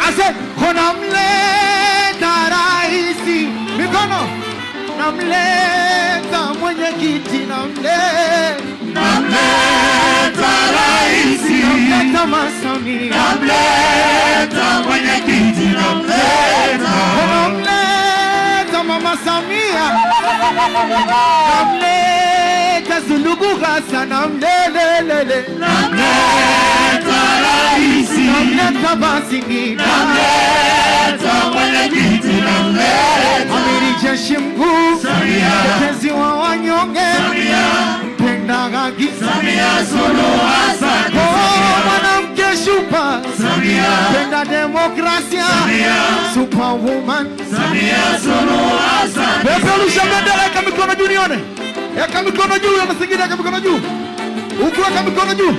Ase namleta raisi mikono, namleta mwenyekiti, namleta raisi, namleta Masami, namleta mwenyekiti, namleta Mama Samia, namleta Suluhu Hassan, namleta raisi, namleta Basingi, namleta mwenyekiti, namleta Amiri Jeshi Mkuu, mtetezi wa wanyonge, mpenda haki, Samia Suluhu Hassan, mwanamke shupavu, mpenda demokrasia, superwoman, Samia Suluhu Hassan. Peperusha bendera, eka mikono juu nione. Eka mikono juu, Wanasingida eka mikono juu. Ukiweka mikono juu,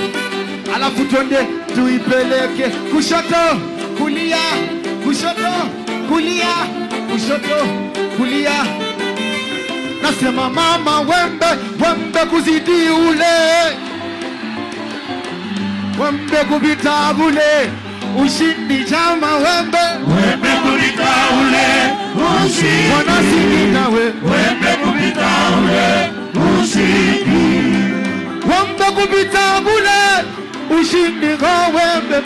alafu twende tuipeleke kushoto, kulia, kushoto, kulia, kushoto, kulia. Nasema mama wembe, wembe kuzidi ule, wembe kupita ule, ushindi chama wembe, wembe kupita ule, ushindi. Wanasingida wembe kupita ule, ushindi. Wembe kupita ule, ushindi kwa wembe,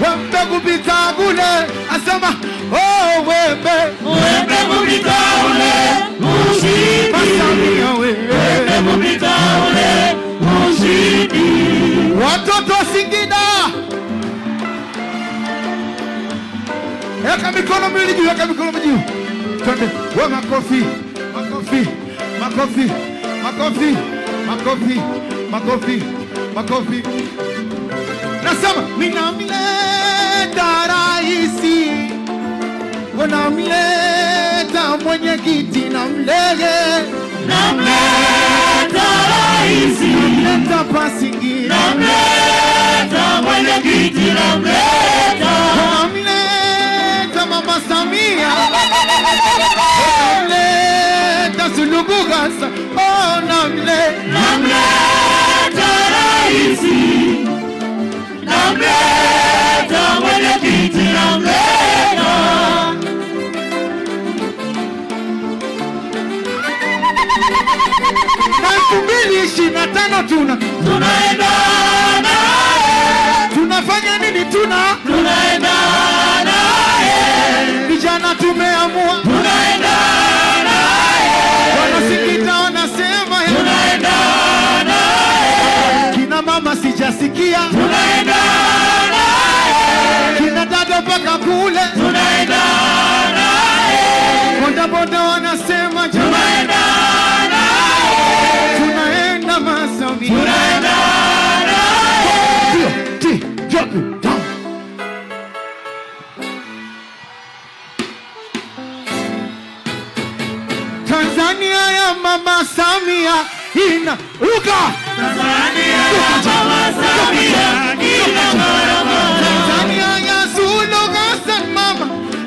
wembe kupita ule. Asema oh wembe, wembe kupita ule, ushindi. Masamia wembe kupita ule, ushindi. Watoto wa Singida, eka mikono miwili juu, eka mikono juu. Twende, we makofi, makofi, makofi, makofi, makofi, makofi, makofi. Nasema ninamleta raisi, wanamleta mwenyekiti, namleta raisi, namleta Basingi, namleta mwenyekiti, namleta Mama Samia, namleta Suluhu Hassan, oh namleta raisi, namleta mwenyekiti, namleta. Na 2025 tunaenda naye. Tunafanya nini? Tunaenda naye. Vijana tumeamua tunaenda naye. Wanasingida wanasema tunaenda naye. Kina mama sijasikia tunaenda naye. Kina dada mpaka kule tunaenda naye. Boda boda wanasema tunaenda naye. Tunaenda Masami, tunaenda naye. Drop it down. Tanzania ya Mama Samia ina uka. Tanzania ya Mama Samia ina marama. Tanzania ya Suluhu Hassan mama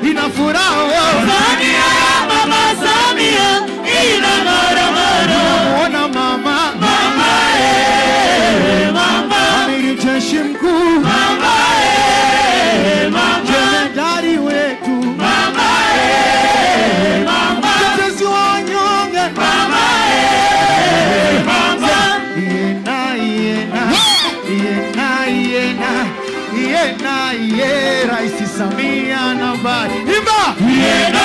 ina furaha. Tanzania ya Mama Samia ina marama. Ona mama, mama mama, Amiri Jeshi Mkuu, mama mama, jemedari wetu, mama mama, mtetezi wa wanyonge, mama mama, yena Raisi Samia nambari imba, yena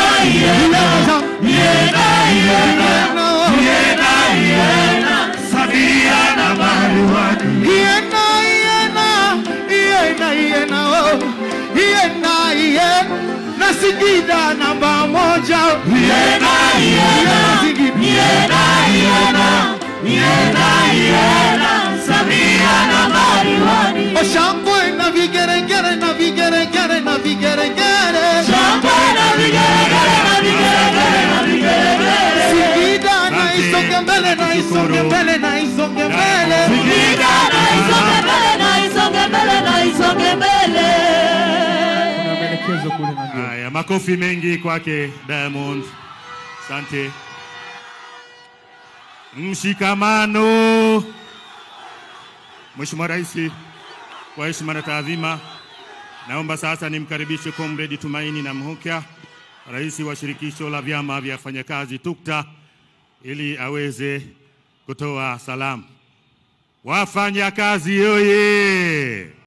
Samia nambari wadi, yena na Singida namba moja, yena Samia isonge mbele na isonge mbele na isonge mbele. Singida na isonge mbele na isonge mbele na isonge mbele. Kuna maelekezo kule na ndio. Haya, makofi mengi kwake Diamond. Asante. Mshikamano. Mheshimiwa Rais, kwa heshima na taadhima, naomba sasa nimkaribishe Comrade Tumaini Namhukia, Rais wa Shirikisho la Vyama vya Wafanyakazi TUCTA, ili aweze kutoa salamu. Wafanyakazi oye!